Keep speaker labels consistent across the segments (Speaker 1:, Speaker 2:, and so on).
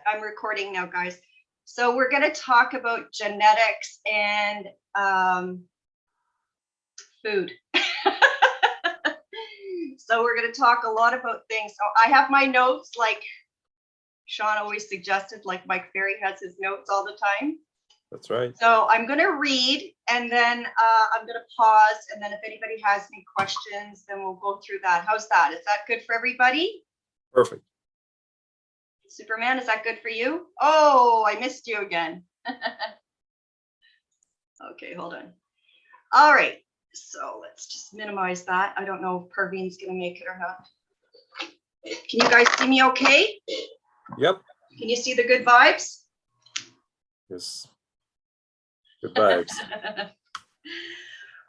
Speaker 1: I'm recording now, guys. So we're going to talk about genetics and food. So we're going to talk a lot about things. So I have my notes, like Sean always suggested, like Mike Ferry has his notes all the time.
Speaker 2: That's right.
Speaker 1: So I'm going to read, and then I'm going to pause, and then if anybody has any questions, then we'll go through that. How's that? Is that good for everybody?
Speaker 2: Perfect.
Speaker 1: Superman, is that good for you? Oh, I missed you again. Okay, hold on. All right, so let's just minimize that. I don't know if Parveen's going to make it or not. Can you guys see me okay?
Speaker 2: Yep.
Speaker 1: Can you see the good vibes?
Speaker 2: Yes. Good vibes.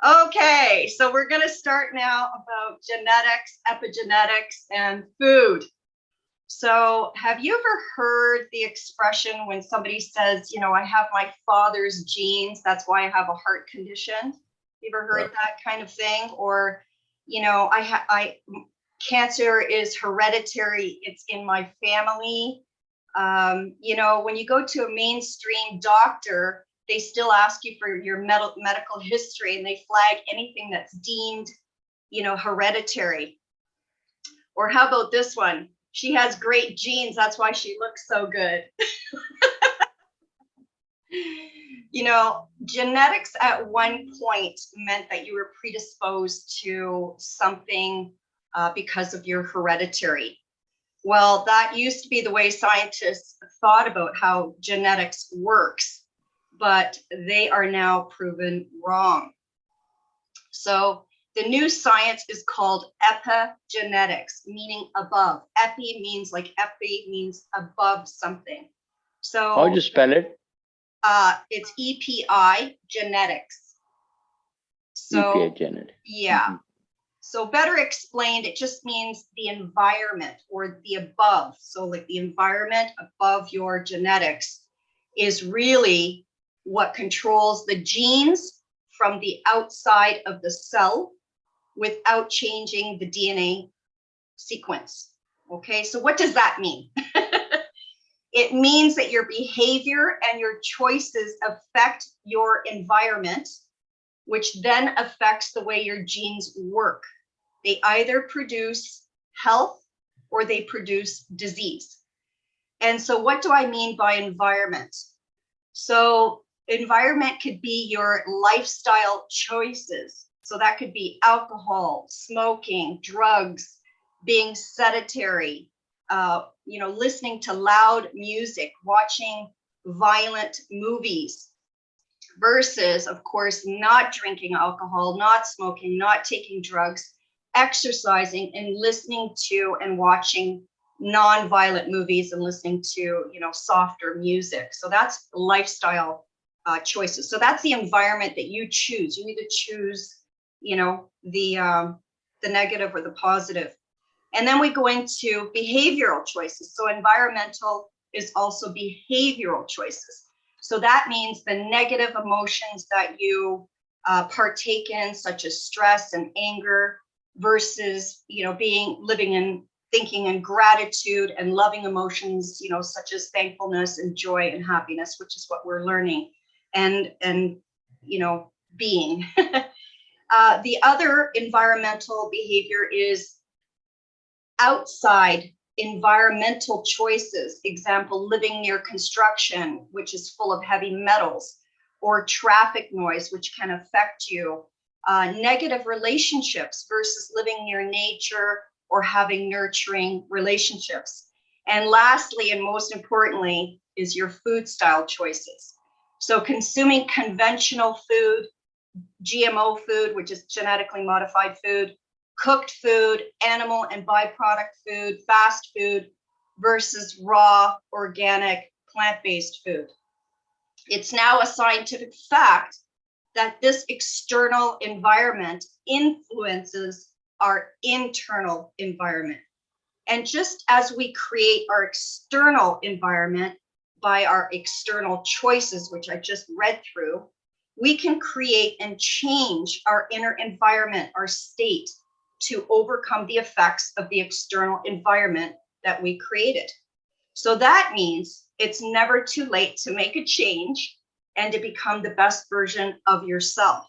Speaker 1: Okay, so we're going to start now about genetics, epigenetics, and food. So have you ever heard the expression when somebody says, you know, I have my father's genes, that's why I have a heart condition? You ever heard that kind of thing? Or, you know, cancer is hereditary, it's in my family. You know, when you go to a mainstream doctor, they still ask you for your medical history, and they flag anything that's deemed, you know, hereditary. Or how about this one? She has great genes, that's why she looks so good. You know, genetics at one point meant that you were predisposed to something because of your hereditary. Well, that used to be the way scientists thought about how genetics works, but they are now proven wrong. So the new science is called epigenetics, meaning above. Epi means like epi means above something. So
Speaker 3: how'd you spell it?
Speaker 1: It's EPI genetics. So
Speaker 3: EPI genetics.
Speaker 1: yeah. So better explained, it just means the environment or the above. So like the environment above your genetics is really what controls the genes from the outside of the cell without changing the DNA sequence. Okay, so what does that mean? It means that your behavior and your choices affect your environment, which then affects the way your genes work. They either produce health or they produce disease. And so what do I mean by environment? So environment could be your lifestyle choices. So that could be alcohol, smoking, drugs, being sedentary, you know, listening to loud music, watching violent movies, versus, of course, not drinking alcohol, not smoking, not taking drugs, exercising, and listening to and watching non-violent movies and listening to, you know, softer music. So that's lifestyle choices. So that's the environment that you choose. You need to choose, you know, the negative or the positive. And then we go into behavioral choices. So environmental is also behavioral choices. So that means the negative emotions that you partake in, such as stress and anger, versus, you know, living in thinking in gratitude and loving emotions, you know, such as thankfulness and joy and happiness, which is what we're learning and you know, being. The other environmental behavior is outside environmental choices. Example, living near construction, which is full of heavy metals, or traffic noise, which can affect you. Negative relationships versus living near nature or having nurturing relationships. And lastly, and most importantly, is your food style choices. So consuming conventional food, GMO food, which is genetically modified food, cooked food, animal and byproduct food, fast food, versus raw, organic, plant-based food. It's now a scientific fact that this external environment influences our internal environment. And just as we create our external environment by our external choices, which I just read through, we can create and change our inner environment, our state, to overcome the effects of the external environment that we created. So that means it's never too late to make a change and to become the best version of yourself.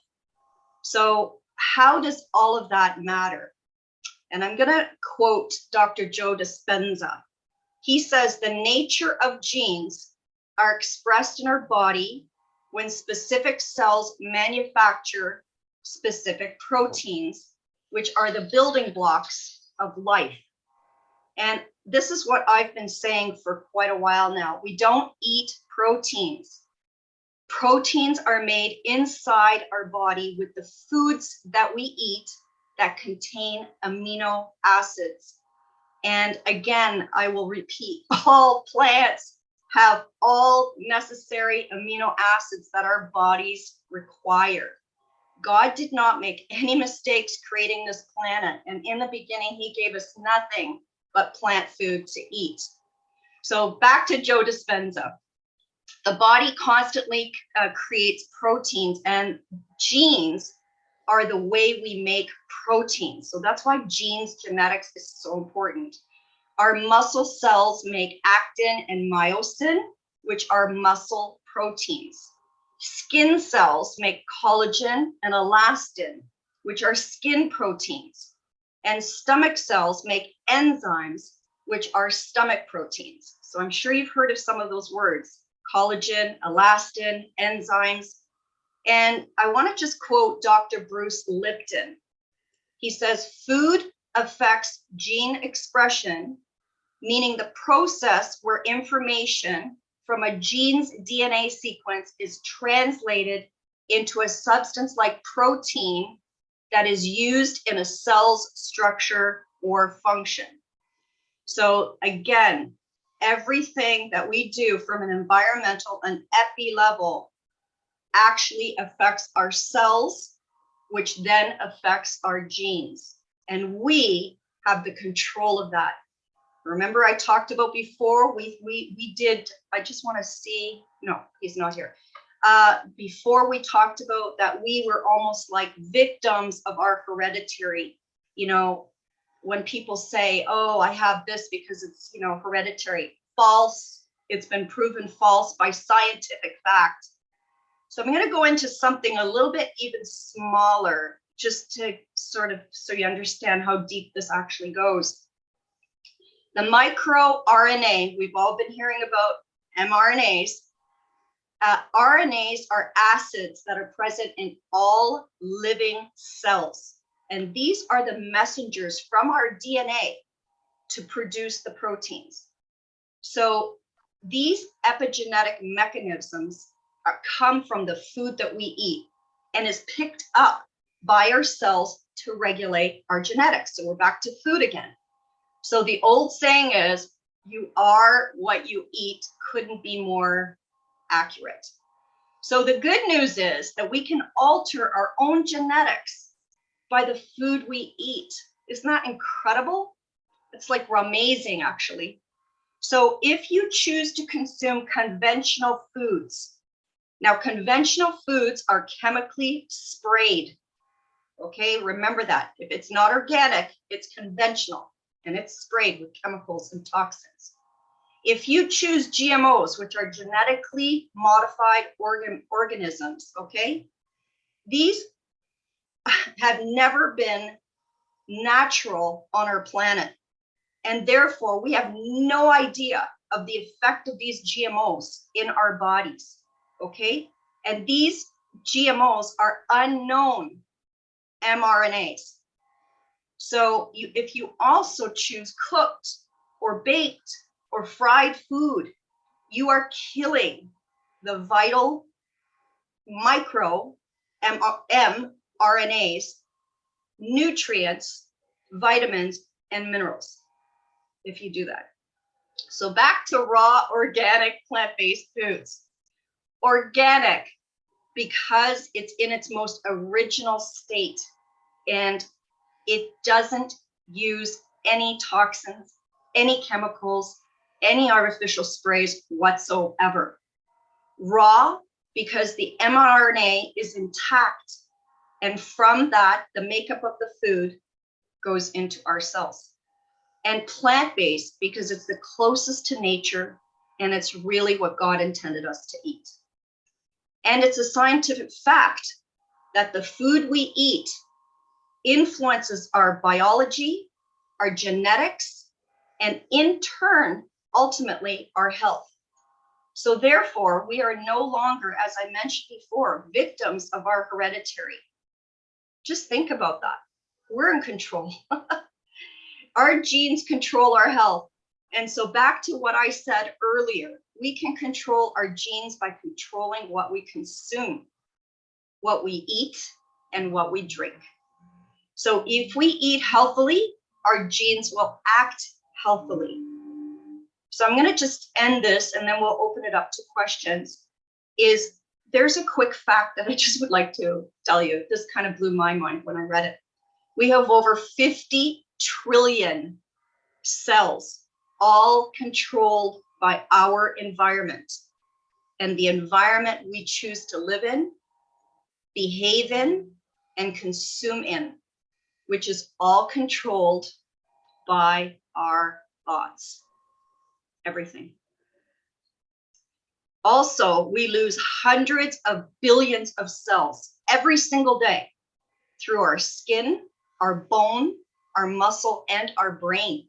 Speaker 1: So how does all of that matter? And I'm going to quote Dr. Joe Dispenza. He says the nature of genes are expressed in our body when specific cells manufacture specific proteins, which are the building blocks of life. And this is what I've been saying for quite a while now. We don't eat proteins. Proteins are made inside our body with the foods that we eat that contain amino acids. And again, I will repeat, all plants have all necessary amino acids that our bodies require. God did not make any mistakes creating this planet. And in the beginning, he gave us nothing but plant food to eat. So back to Joe Dispenza. The body constantly creates proteins, and genes are the way we make proteins. So that's why genes, genetics is so important. Our muscle cells make actin and myosin, which are muscle proteins. Skin cells make collagen and elastin, which are skin proteins. And stomach cells make enzymes, which are stomach proteins. So I'm sure you've heard of some of those words: collagen, elastin, enzymes. And I want to just quote Dr. Bruce Lipton. He says, food affects gene expression, meaning the process where information from a gene's DNA sequence is translated into a substance like protein that is used in a cell's structure or function. So again, everything that we do from an environmental and epi level actually affects our cells, which then affects our genes. And we have the control of that. Remember, I talked about before, we did, I just want to see, no, he's not here. Before we talked about that we were almost like victims of our hereditary. You know, when people say, oh, I have this because it's, you know, hereditary. False. It's been proven false by scientific fact. So I'm going to go into something a little bit even smaller, just to sort of, so you understand how deep this actually goes. The microRNA, we've all been hearing about mRNAs. RNAs are acids that are present in all living cells. And these are the messengers from our DNA to produce the proteins. So these epigenetic mechanisms come from the food that we eat and is picked up by our cells to regulate our genetics. So we're back to food again. So the old saying is, you are what you eat, couldn't be more accurate. So the good news is that we can alter our own genetics by the food we eat. Isn't that incredible? It's like amazing, actually. So if you choose to consume conventional foods, now conventional foods are chemically sprayed. Okay, remember that. If it's not organic, it's conventional and it's sprayed with chemicals and toxins. If you choose GMOs, which are genetically modified organisms, okay, these have never been natural on our planet. And therefore, we have no idea of the effect of these GMOs in our bodies, okay? And these GMOs are unknown mRNAs. So if you also choose cooked or baked or fried food, you are killing the vital micro mRNAs, nutrients, vitamins, and minerals, if you do that. So back to raw, organic, plant-based foods. Organic, because it's in its most original state and it doesn't use any toxins, any chemicals, any artificial sprays whatsoever. Raw, because the mRNA is intact, and from that, the makeup of the food goes into our cells. and plant-based because it's the closest to nature and it's really what God intended us to eat. And it's a scientific fact that the food we eat influences our biology, our genetics, and in turn, ultimately, our health. So therefore, we are no longer, as I mentioned before, victims of our hereditary. Just think about that. We're in control. Our genes control our health. And so back to what I said earlier, we can control our genes by controlling what we consume, what we eat, and what we drink. So if we eat healthily, our genes will act healthily. So I'm going to just end this and then we'll open it up to questions. There's a quick fact that I just would like to tell you. This kind of blew my mind when I read it. We have over 50 trillion cells, all controlled by our environment and the environment we choose to live in, behave in, and consume in, which is all controlled by our thoughts. Everything. Also, we lose hundreds of billions of cells every single day through our skin, our bone, our muscle, and our brain.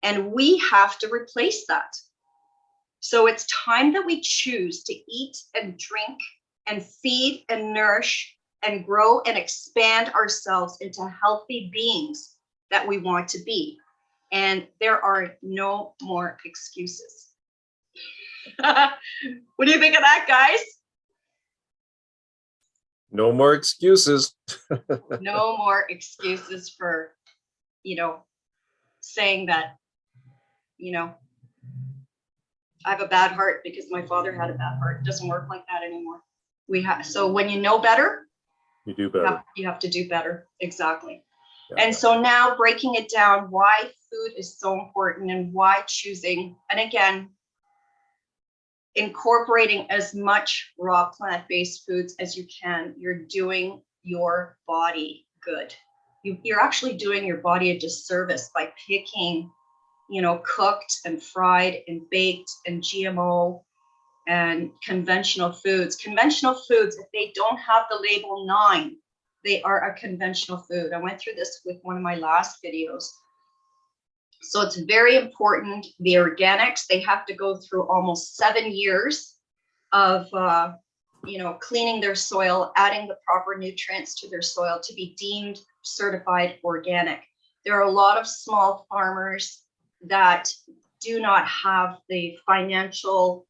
Speaker 1: And we have to replace that. So it's time that we choose to eat and drink and feed and nourish and grow and expand ourselves into healthy beings that we want to be. And there are no more excuses. What do you think of that, guys?
Speaker 2: No more excuses.
Speaker 1: No more excuses for, saying that, I have a bad heart because my father had a bad heart. It doesn't work like that anymore. So when you know better,
Speaker 2: You do better.
Speaker 1: you have to do better. Exactly.
Speaker 2: Yeah.
Speaker 1: And so now breaking it down, why food is so important and why choosing, and again, incorporating as much raw plant-based foods as you can, you're doing your body good. You're actually doing your body a disservice by picking, cooked and fried and baked and GMO and conventional foods. Conventional foods, if they don't have the label 9, they are a conventional food. I went through this with one of my last videos. So it's very important. The organics, they have to go through almost 7 years of, cleaning their soil, adding the proper nutrients to their soil to be deemed certified organic. There are a lot of small farmers that do not have the financial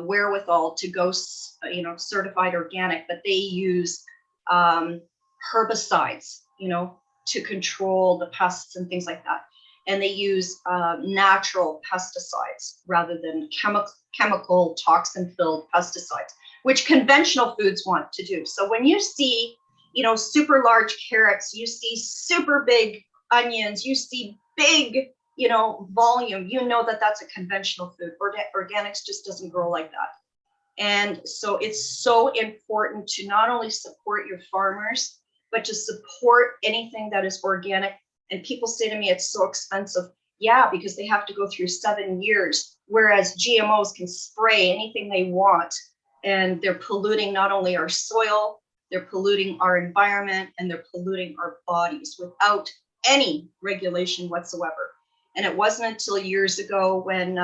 Speaker 1: wherewithal to go, certified organic, but they use herbicides, to control the pests and things like that. And they use natural pesticides rather than chemical toxin-filled pesticides, which conventional foods want to do. So when you see, super large carrots, you see super big onions, you see big, volume, that that's a conventional food. Organics just doesn't grow like that. And so it's so important to not only support your farmers, but to support anything that is organic. And people say to me, it's so expensive. Yeah, because they have to go through 7 years, whereas GMOs can spray anything they want. And they're polluting not only our soil, they're polluting our environment, and they're polluting our bodies without any regulation whatsoever. And it wasn't until years ago when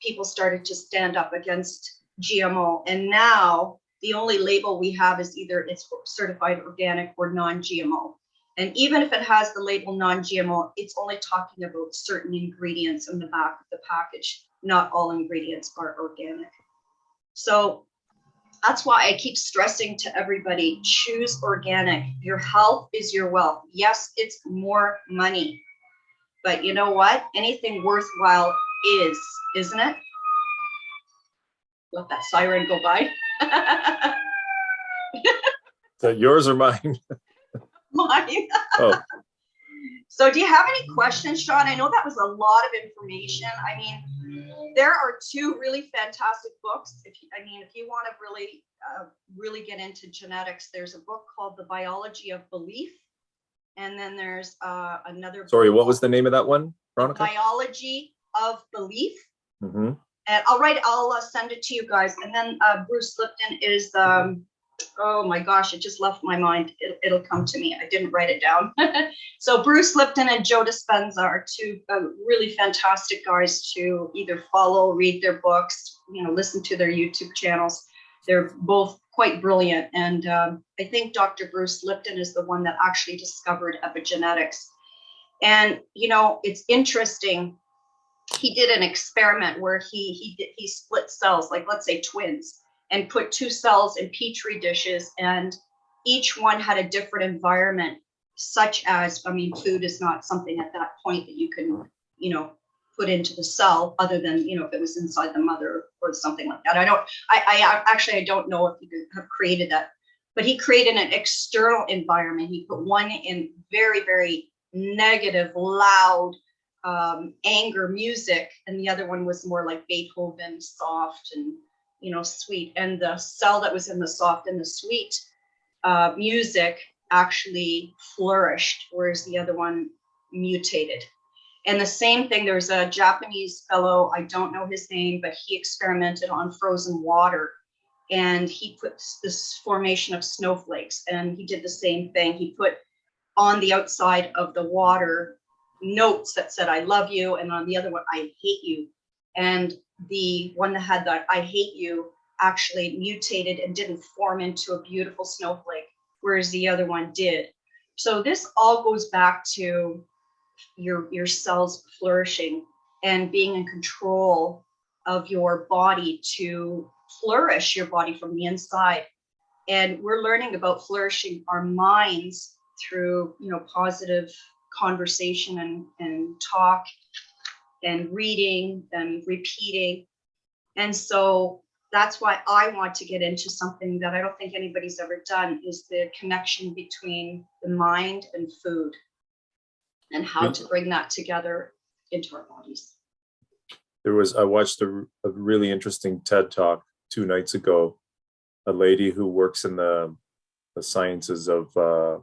Speaker 1: people started to stand up against GMO. And now the only label we have is either it's certified organic or non-GMO. And even if it has the label non-GMO, it's only talking about certain ingredients in the back of the package. Not all ingredients are organic. So that's why I keep stressing to everybody, choose organic. Your health is your wealth. Yes, it's more money. But you know what? Anything worthwhile is, isn't it? Let that siren go by.
Speaker 2: Is that yours or mine?
Speaker 1: Mine.
Speaker 2: Oh.
Speaker 1: So do you have any questions, Sean? I know that was a lot of information. I mean, there are 2 really fantastic books. If you want to really get into genetics, there's a book called The Biology of Belief, And then there's another.
Speaker 2: Sorry, what was the name of that one,
Speaker 1: The
Speaker 2: Veronica?
Speaker 1: Biology of Belief.
Speaker 2: Mm-hmm.
Speaker 1: And I'll send it to you guys. And then Bruce Lipton is, oh my gosh, it just left my mind. It'll come to me. I didn't write it down. So Bruce Lipton and Joe Dispenza are two really fantastic guys to either follow, read their books, listen to their YouTube channels. They're both quite brilliant. And I think Dr. Bruce Lipton is the one that actually discovered epigenetics. And, it's interesting. He did an experiment where he split cells, like let's say twins, and put two cells in petri dishes, and each one had a different environment, such as, food is not something at that point that you can, put into the cell, other than, if it was inside the mother or something like that. I don't know if he could have created that, but he created an external environment. He put one in very, very negative, loud, anger music, and the other one was more like Beethoven, soft and sweet. And the cell that was in the soft and the sweet music actually flourished, whereas the other one mutated. And the same thing, there's a Japanese fellow, I don't know his name, but he experimented on frozen water, and he put this formation of snowflakes, and he did the same thing. He put on the outside of the water notes that said, I love you, and on the other one, I hate you. And the one that had that I hate you actually mutated and didn't form into a beautiful snowflake, whereas the other one did. So this all goes back to your cells flourishing and being in control of your body to flourish your body from the inside. And we're learning about flourishing our minds through, positive conversation and talk and reading and repeating. And so that's why I want to get into something that I don't think anybody's ever done, is the connection between the mind and food, and how to bring that together into our bodies.
Speaker 2: I watched a really interesting TED Talk 2 nights ago. A lady who works in the sciences of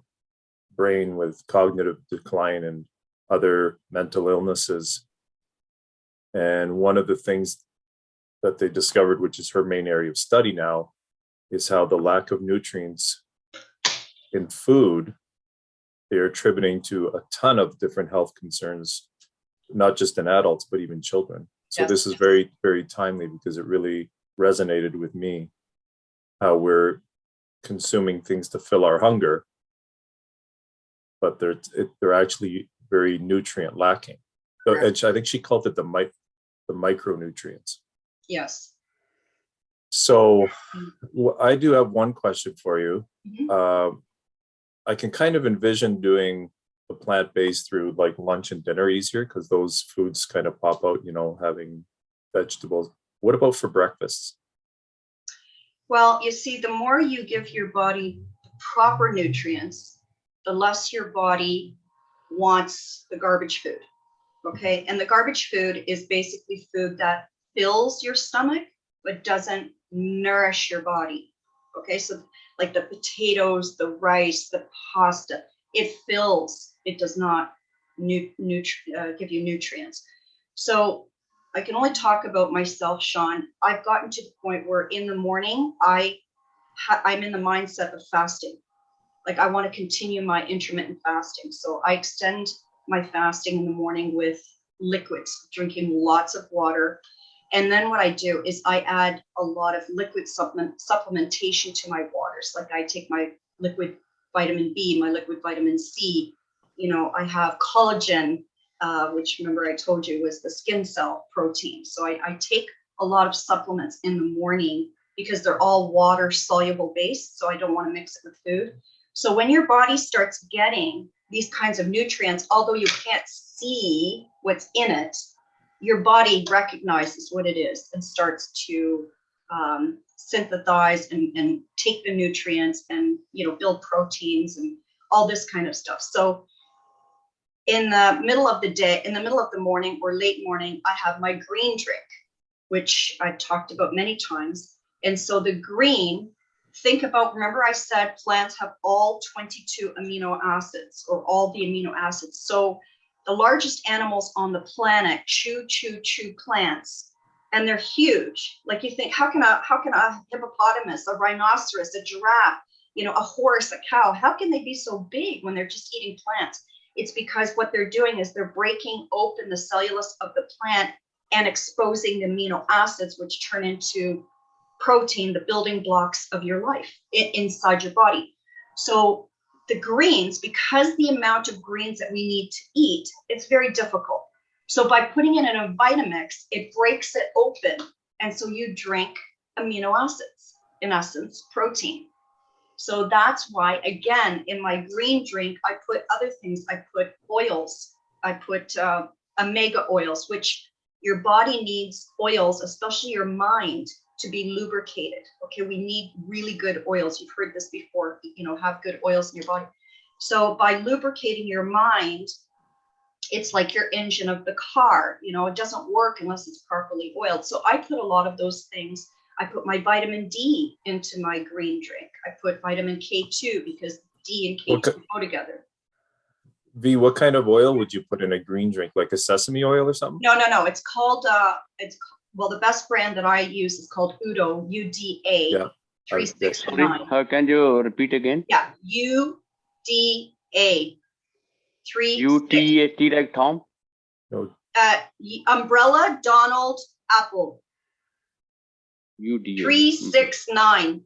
Speaker 2: brain with cognitive decline and other mental illnesses. And one of the things that they discovered, which is her main area of study now, is how the lack of nutrients in food, they're attributing to a ton of different health concerns, not just in adults, but even children. So
Speaker 1: Yes.
Speaker 2: This is very, very timely, because it really resonated with me, how we're consuming things to fill our hunger, but they're actually very nutrient lacking. So, and I think she called it the micronutrients.
Speaker 1: Yes.
Speaker 2: So I do have one question for you.
Speaker 1: Mm-hmm.
Speaker 2: I can kind of envision doing the plant-based through like lunch and dinner easier, because those foods kind of pop out, having vegetables. What about for breakfast?
Speaker 1: Well, you see, the more you give your body proper nutrients, the less your body wants the garbage food. Okay. And the garbage food is basically food that fills your stomach, but doesn't nourish your body. Okay. So like the potatoes, the rice, the pasta, it fills, it does not give you nutrients. So I can only talk about myself, Sean. I've gotten to the point where in the morning, I'm in the mindset of fasting. Like I want to continue my intermittent fasting. So I extend my fasting in the morning with liquids, drinking lots of water. And then what I do is I add a lot of liquid supplementation to my waters. Like I take my liquid vitamin B, my liquid vitamin C. I have collagen, which remember I told you was the skin cell protein. So I take a lot of supplements in the morning because they're all water soluble based. So I don't want to mix it with food. So when your body starts getting these kinds of nutrients, although you can't see what's in it, your body recognizes what it is and starts to synthesize and take the nutrients and build proteins and all this kind of stuff. So in the middle of the day, in the middle of the morning or late morning, I have my green drink, which I've talked about many times. And so the green think about, remember I said plants have all 22 amino acids, or all the amino acids. So the largest animals on the planet chew plants, and they're huge. Like you think, how can a hippopotamus, a rhinoceros, a giraffe, a horse, a cow, how can they be so big when they're just eating plants? It's because what they're doing is they're breaking open the cellulose of the plant and exposing the amino acids, which turn into protein, the building blocks of your life inside your body. So the greens, because the amount of greens that we need to eat, it's very difficult. So by putting it in a Vitamix, it breaks it open. And so you drink amino acids, in essence, protein. So that's why, again, in my green drink, I put other things. I put oils. I put omega oils, which your body needs oils, especially your mind, to be lubricated. Okay, we need really good oils. You've heard this before, have good oils in your body. So by lubricating your mind, it's like your engine of the car. It doesn't work unless it's properly oiled. So I put a lot of those things. I put my vitamin D into my green drink. I put vitamin K2 because D and K2 go together.
Speaker 2: V, what kind of oil would you put in a green drink? Like a sesame oil or something?
Speaker 1: No. It's called, the best brand that I use is called Udo, UDA.
Speaker 2: Yeah.
Speaker 1: 369.
Speaker 3: Can you repeat again?
Speaker 1: Yeah, UDA.
Speaker 3: UTAT like Tom?
Speaker 2: No.
Speaker 1: Umbrella, Donald, Apple.
Speaker 3: UDA.
Speaker 1: 369.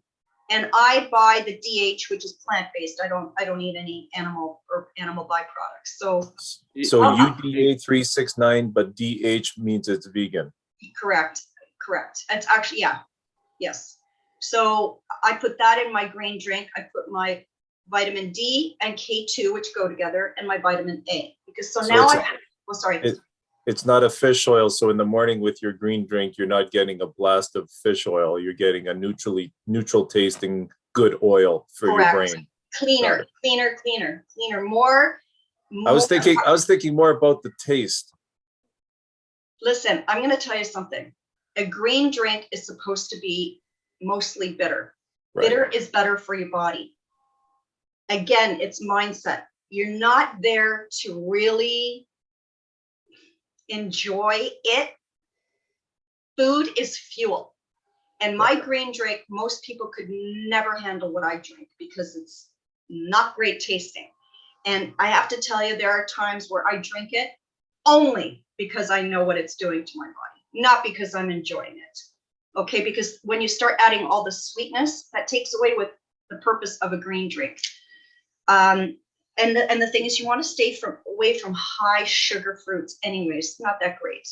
Speaker 1: And I buy the DH, which is plant-based. I don't eat any animal byproducts. So
Speaker 2: UDA 369, but DH means it's vegan.
Speaker 1: Correct. It's actually, yes. So I put that in my green drink. I put my vitamin D and K2, which go together, and my vitamin A. Because
Speaker 2: it's not a fish oil. So in the morning with your green drink, you're not getting a blast of fish oil. You're getting a neutral tasting good oil for your brain.
Speaker 1: Cleaner. More.
Speaker 2: I was thinking more about the taste.
Speaker 1: Listen, I'm going to tell you something. A green drink is supposed to be mostly bitter. Right. Bitter is better for your body. Again, it's mindset. You're not there to really enjoy it. Food is fuel. And my green drink, most people could never handle what I drink because it's not great tasting. And I have to tell you, there are times where I drink it only because I know what it's doing to my body, not because I'm enjoying it. Okay, because when you start adding all the sweetness, that takes away with the purpose of a green drink. And the thing is, you want to stay away from high sugar fruits anyways. It's not that great.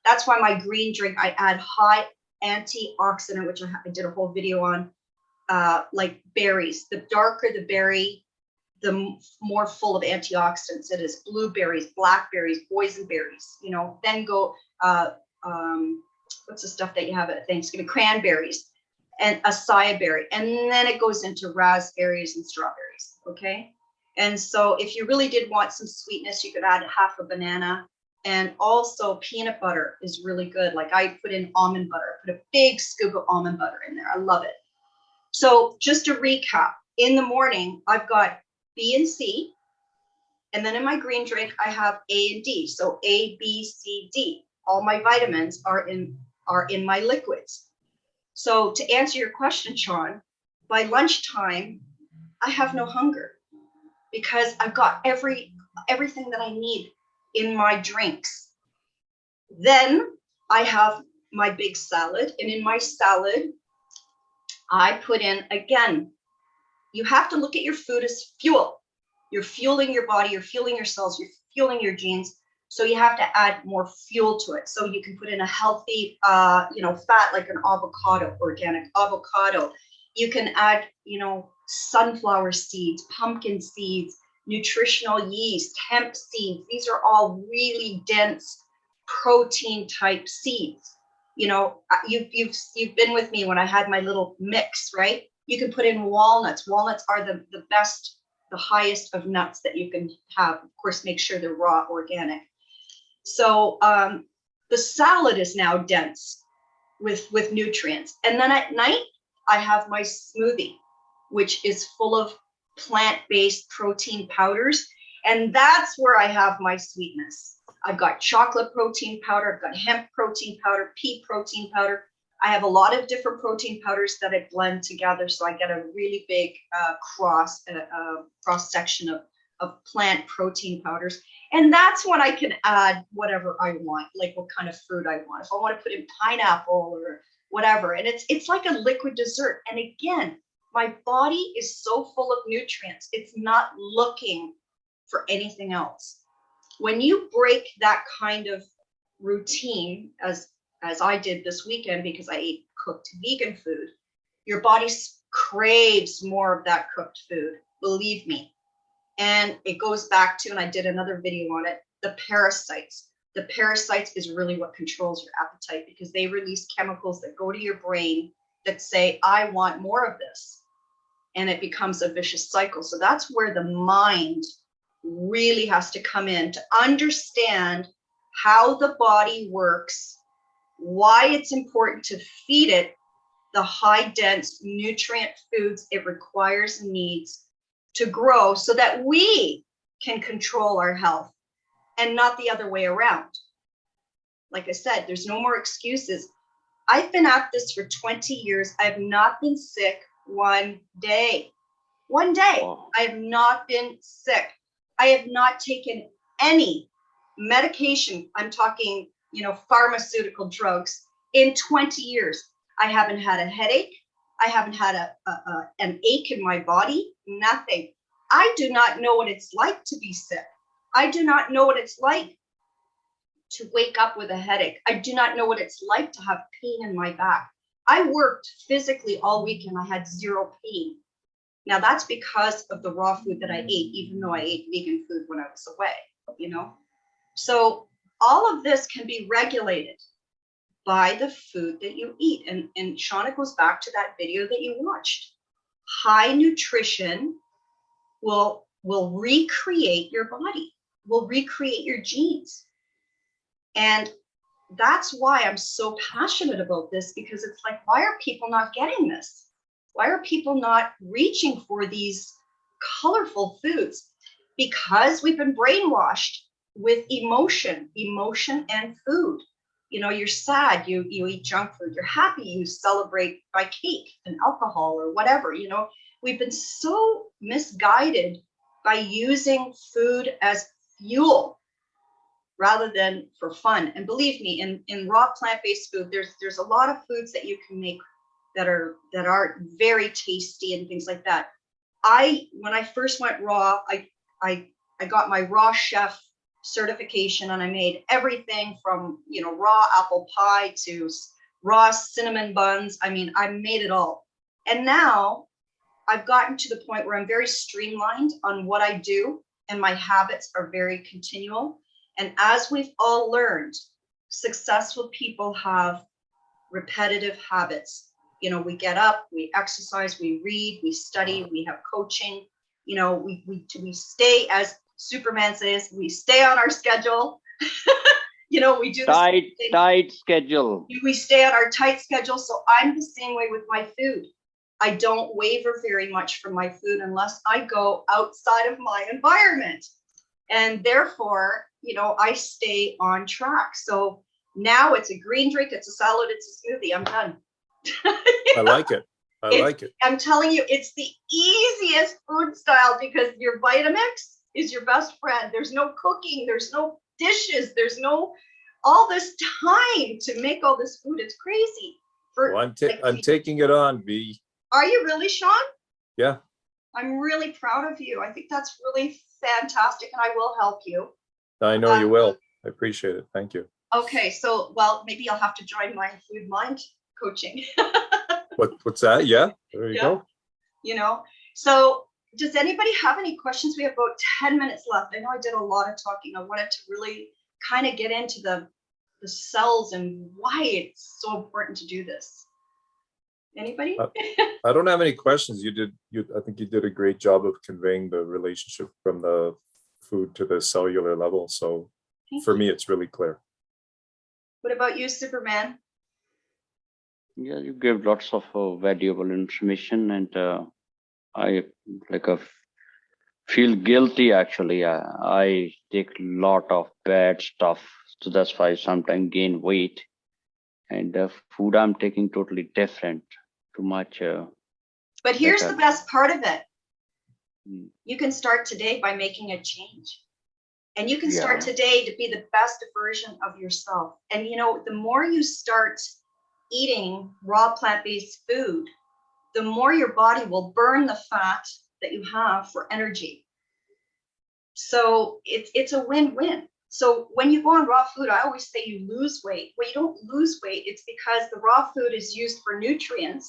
Speaker 1: That's why my green drink, I add high antioxidant, which I did a whole video on, like berries. The darker the berry, the more full of antioxidants it is. Blueberries, blackberries, boysenberries, then go, what's the stuff that you have at Thanksgiving? Cranberries and acai berry. And then it goes into raspberries and strawberries, okay? And so if you really did want some sweetness, you could add half a banana. And also peanut butter is really good. Like I put in almond butter, I put a big scoop of almond butter in there. I love it. So just to recap, in the morning, I've got B and C. And then in my green drink, I have A and D. So A, B, C, D. All my vitamins are in my liquids. So to answer your question, Sean, by lunchtime, I have no hunger because I've got everything that I need in my drinks. Then I have my big salad, and in my salad, I put in, again, you have to look at your food as fuel. You're fueling your body, you're fueling your cells, you're fueling your genes. So you have to add more fuel to it. So you can put in a healthy, fat, like an avocado, organic avocado. You can add, sunflower seeds, pumpkin seeds, nutritional yeast, hemp seeds. These are all really dense protein type seeds. You've been with me when I had my little mix, right? You can put in walnuts. Walnuts are the best, the highest of nuts that you can have. Of course, make sure they're raw, organic. So the salad is now dense with nutrients. And then at night, I have my smoothie, which is full of plant-based protein powders. And that's where I have my sweetness. I've got chocolate protein powder, I've got hemp protein powder, pea protein powder. I have a lot of different protein powders that I blend together, so I get a really big cross section of plant protein powders. And that's when I can add whatever I want, like what kind of fruit I want. If I want to put in pineapple or whatever, and it's like a liquid dessert. And again, my body is so full of nutrients, it's not looking for anything else. When you break that kind of routine, as I did this weekend because I ate cooked vegan food, your body craves more of that cooked food, believe me. And it goes back to, and I did another video on it, the parasites. The parasites is really what controls your appetite, because they release chemicals that go to your brain that say, I want more of this. And it becomes a vicious cycle. So that's where the mind really has to come in to understand how the body works, why it's important to feed it the high dense nutrient foods it requires and needs to grow, so that we can control our health and not the other way around. Like I said, there's no more excuses. I've been at this for 20 years. I've not been sick one day. One day.
Speaker 3: Wow.
Speaker 1: I have not been sick. I have not taken any medication. I'm talking, pharmaceutical drugs in 20 years. I haven't had a headache. I haven't had an ache in my body, nothing. I do not know what it's like to be sick. I do not know what it's like to wake up with a headache. I do not know what it's like to have pain in my back. I worked physically all weekend. I had zero pain. Now that's because of the raw food that I ate, even though I ate vegan food when I was away, So all of this can be regulated by the food that you eat. And Shauna goes back to that video that you watched. High nutrition will recreate your body, will recreate your genes. And that's why I'm so passionate about this, because it's like, why are people not getting this? Why are people not reaching for these colorful foods? Because we've been brainwashed with emotion and food. You're sad, you eat junk food. You're happy, you celebrate by cake and alcohol or whatever. We've been so misguided by using food as fuel rather than for fun. And believe me, in raw plant-based food, there's a lot of foods that you can make that are very tasty and things like that. When I first went raw, I got my raw chef certification, and I made everything from raw apple pie to raw cinnamon buns. I mean, I made it all. And now I've gotten to the point where I'm very streamlined on what I do, and my habits are very continual. And as we've all learned, successful people have repetitive habits. We get up, we exercise, we read, we study, we have coaching. We stay, as Superman says, we stay on our schedule. We do
Speaker 3: tight schedule.
Speaker 1: We stay on our tight schedule. So I'm the same way with my food. I don't waver very much from my food unless I go outside of my environment. And therefore, I stay on track. So now it's a green drink, it's a salad, it's a smoothie. I'm done.
Speaker 2: I like it. I like it.
Speaker 1: I'm telling you, it's the easiest food style, because your Vitamix is your best friend. There's no cooking, there's no dishes, there's no all this time to make all this food. It's crazy.
Speaker 2: I'm taking it on, V.
Speaker 1: Are you really, Sean?
Speaker 2: Yeah.
Speaker 1: I'm really proud of you. I think that's really fantastic, and I will help you.
Speaker 2: I know you will. I appreciate it. Thank you.
Speaker 1: Okay, so maybe I'll have to join my food mind coaching.
Speaker 2: What's that? Yeah, there you go.
Speaker 1: So does anybody have any questions? We have about 10 minutes left. I know I did a lot of talking. I wanted to really kind of get into the cells and why it's so important to do this. Anybody?
Speaker 2: I don't have any questions. I think you did a great job of conveying the relationship from the food to the cellular level. So for me, it's really clear.
Speaker 1: What about you, Superman?
Speaker 3: Yeah, you gave lots of valuable information, and I like feel guilty actually. I take a lot of bad stuff, so that's why I sometimes gain weight. And the food I'm taking totally different, too much.
Speaker 1: But
Speaker 3: Like
Speaker 1: here's the best part of it.
Speaker 3: mm,
Speaker 1: You can start today by making a change. And you can start
Speaker 3: yeah,
Speaker 1: today to be the best version of yourself. And you know, the more you start eating raw plant-based food, the more your body will burn the fat that you have for energy. So it's a win-win. So when you go on raw food, I always say you lose weight. Well, you don't lose weight. It's because the raw food is used for nutrients,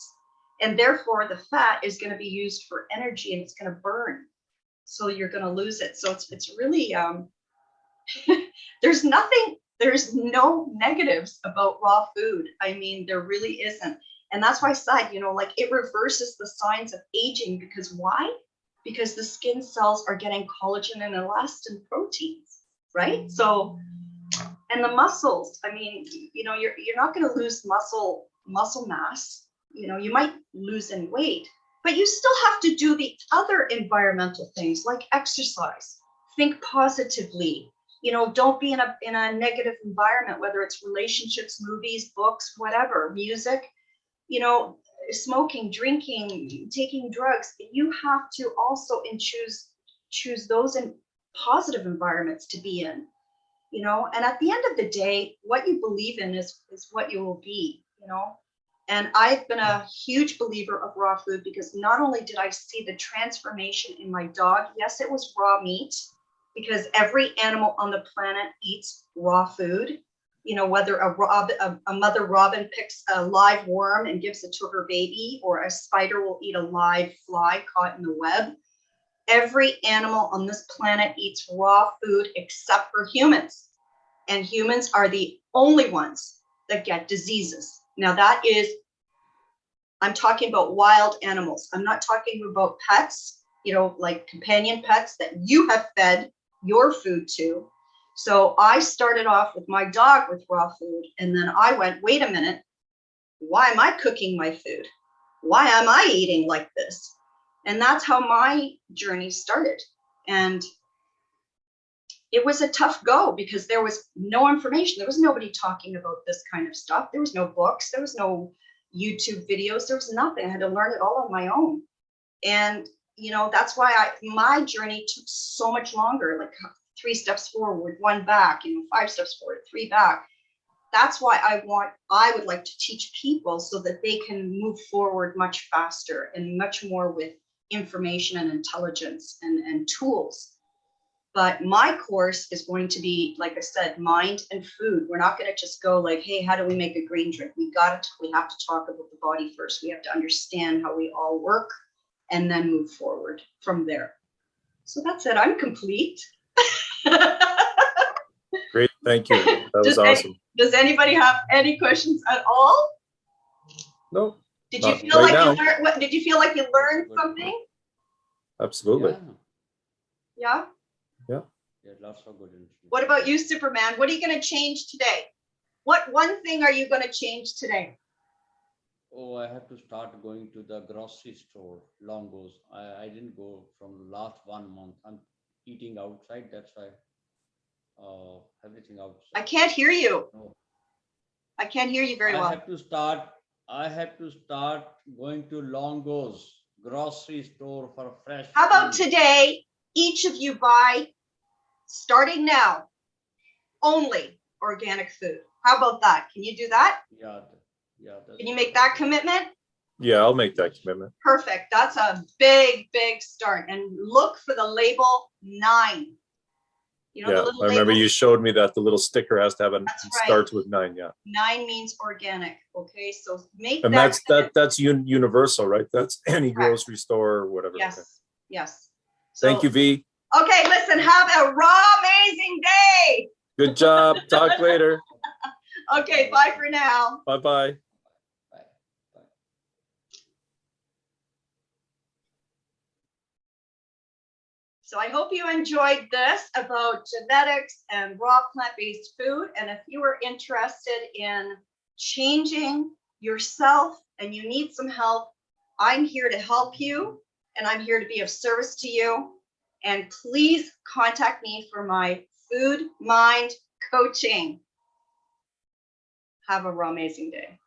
Speaker 1: and therefore the fat is going to be used for energy, and it's going to burn. So you're going to lose it. So it's really there's no negatives about raw food. I mean, there really isn't. And that's why I said, you know, like it reverses the signs of aging. Because why? Because the skin cells are getting collagen and elastin proteins, right? So, and the muscles, I mean, you know, you're not going to lose muscle mass. You know, you might lose in weight, but you still have to do the other environmental things like exercise, think positively. You know, don't be in a negative environment, whether it's relationships, movies, books, whatever, music, you know, smoking, drinking, taking drugs. You have to also choose those in positive environments to be in, you know. And at the end of the day, what you believe in is what you will be, you know. And I've been a huge believer of raw food because not only did I see the transformation in my dog, yes, it was raw meat, because every animal on the planet eats raw food. You know, whether a mother robin picks a live worm and gives it to her baby, or a spider will eat a live fly caught in the web. Every animal on this planet eats raw food except for humans. And humans are the only ones that get diseases. Now that is, I'm talking about wild animals. I'm not talking about pets, you know, like companion pets that you have fed your food to. So I started off with my dog with raw food, and then I went, wait a minute, why am I cooking my food? Why am I eating like this? And that's how my journey started. And it was a tough go because there was no information. There was nobody talking about this kind of stuff. There was no books. There was no YouTube videos. There was nothing. I had to learn it all on my own. And, you know, that's why my journey took so much longer, like 3 steps forward, 1 back, you know, 5 steps forward, 3 back. That's why I would like to teach people so that they can move forward much faster and much more with information and intelligence and tools. But my course is going to be, like I said, mind and food. We're not going to just go like, hey, how do we make a green drink? We have to talk about the body first. We have to understand how we all work and then move forward from there. So that's it. I'm complete.
Speaker 2: Great, thank you. That was awesome.
Speaker 1: Does anybody have any questions at all?
Speaker 2: No.
Speaker 1: Did you
Speaker 2: Not
Speaker 1: feel
Speaker 2: right
Speaker 1: like
Speaker 2: now.
Speaker 1: you learned? What did you feel like you learned something?
Speaker 2: Absolutely.
Speaker 3: yeah,
Speaker 1: Yeah.
Speaker 3: yeah, lots of good information.
Speaker 1: What about you, Superman? What are you going to change today? What one thing are you going to change today?
Speaker 4: Oh, I have to start going to the grocery store. Long goes. I didn't go from last 1 month. I'm eating outside. That's why everything outside.
Speaker 1: I can't hear you.
Speaker 4: No.
Speaker 1: I can't hear you very well.
Speaker 4: I have to start going to Longo's grocery store for fresh.
Speaker 1: How about
Speaker 4: food.
Speaker 1: today, each of you buy, starting now, only organic food? How about that? Can you do that?
Speaker 4: Yeah, yeah.
Speaker 1: Can you make that commitment?
Speaker 2: Yeah, I'll make that commitment.
Speaker 1: Perfect. That's a big, big start. And look for the label 9. You know,
Speaker 2: Yeah,
Speaker 1: the little
Speaker 2: I remember
Speaker 1: label?
Speaker 2: you showed me that the little sticker has to have
Speaker 1: That's right.
Speaker 2: starts with 9. Yeah,
Speaker 1: 9 means organic. Okay, so make
Speaker 2: and
Speaker 1: that.
Speaker 2: that's universal, right? That's any grocery store or whatever.
Speaker 1: Yes,
Speaker 2: Okay.
Speaker 1: yes. So,
Speaker 2: Thank you, V.
Speaker 1: Okay, listen, have a raw, amazing day.
Speaker 2: Good job. Talk later.
Speaker 1: Okay, bye for now.
Speaker 2: Bye-bye.
Speaker 4: Bye. Bye.
Speaker 1: So I hope you enjoyed this about genetics and raw plant-based food. And if you are interested in changing yourself and you need some help, I'm here to help you and I'm here to be of service to you. And please contact me for my food mind coaching. Have a amazing day.